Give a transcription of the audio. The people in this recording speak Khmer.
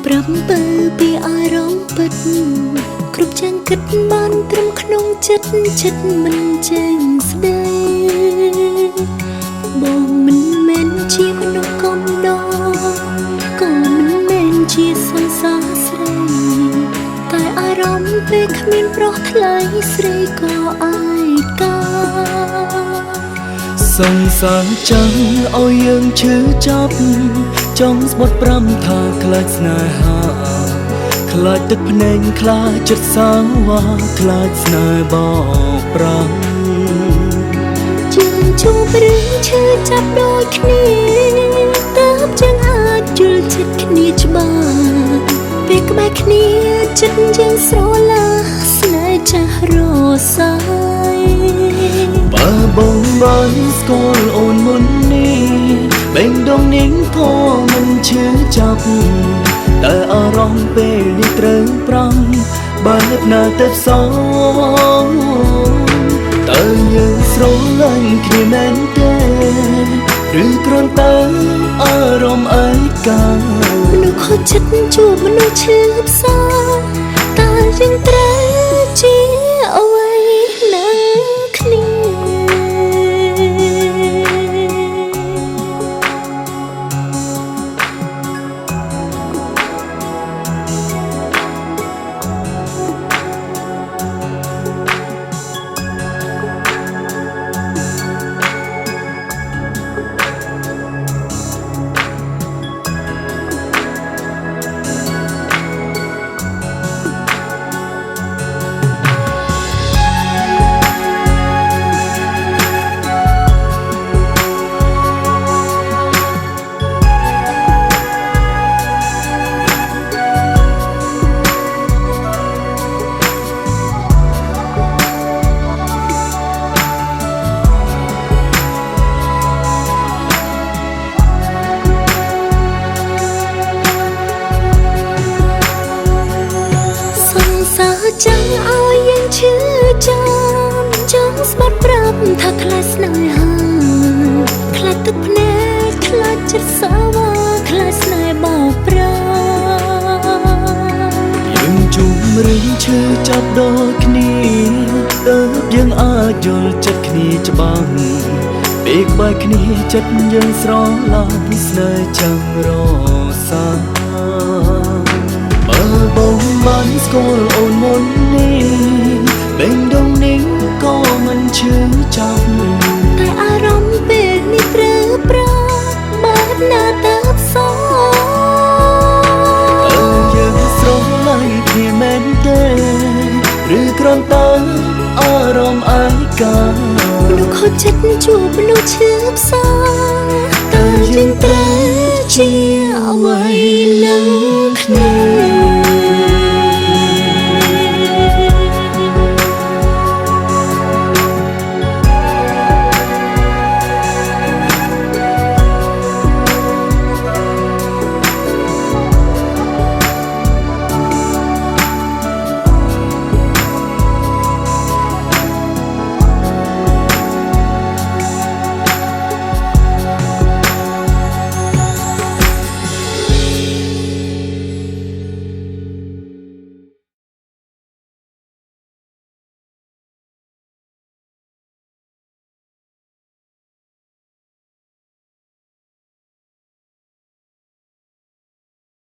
ប្រាប់បើពីអារម្មណ៍ពិតគ្រប់យ៉ាងគិតបានត្រឹមក្នុងចិត្តមិនចេញស្ដីបងមិនមែនជាមនុស្សកំដរក៏មិនមែនជាសង្សារស្រីតែអារម្មណ៍ពេលគ្មានប្រុសថ្លៃស្រីក៏អាយកាសង្សារចឹងឲ្យយើងឈឺចាប់ចង់ស្បត់ប្រាំថាខ្លាចស្នេហាខ្លាចទឹកភ្នែកខ្លាចចិត្តសាវ៉ាខ្លាចស្នេហ៍បោកប្រាំយើងជួបរឿងឈឺចាប់ដូចគ្នាតើបចឹងអាចយល់ចិត្តគ្នាច្បាស់ពេលក្បែរគ្នាចិត្តយើងស្រឡាស្នេហ៍ចាស់រសាយបើបងបានស្គាល់អូនមុននេះបេងដងនាងក៏មិនឈឺចាប់តែអារម្មណ៍ពេលនេះត្រូវប្រាំបែបណាទៅសងតើយើងស្រឡាញ់គ្នាមែនទេឬគ្រាន់តែអារម្មណ៍ឯកាមនុស្សខូចចិត្តជួបមនុស្សឈឺផ្សាតើយើងត្រូវជាអ្វីនឹងគ្នាจังเอายังเชื่อจำสบัดปรับถ้าคลาสหน่อยห่างคลาดตึกแน่คลาดจัดสาวาคลาสหน่อยบอกปรายังจุ่มเรื่องชื่อจับดอกนี้เติบยังอาจยลจัดนี้จะบังเบกใบนี้จัดยังสรอลาพิสเนยจังรอสาបងបានស្គាល់អូនមុននេះបេងដងនាងក៏មិនឈឺចាប់តែអារម្មណ៍ពេលនេះត្រូវប្រាបែបណាទៅសោតើយើងស្រឡាញ់គ្នាមែនទេឬគ្រាន់តែអារម្មណ៍ឯកាមនុស្សខូចចិត្តជួបមនុស្សឈឺផ្សាតើយើងត្រូវជាអ្វីនឹង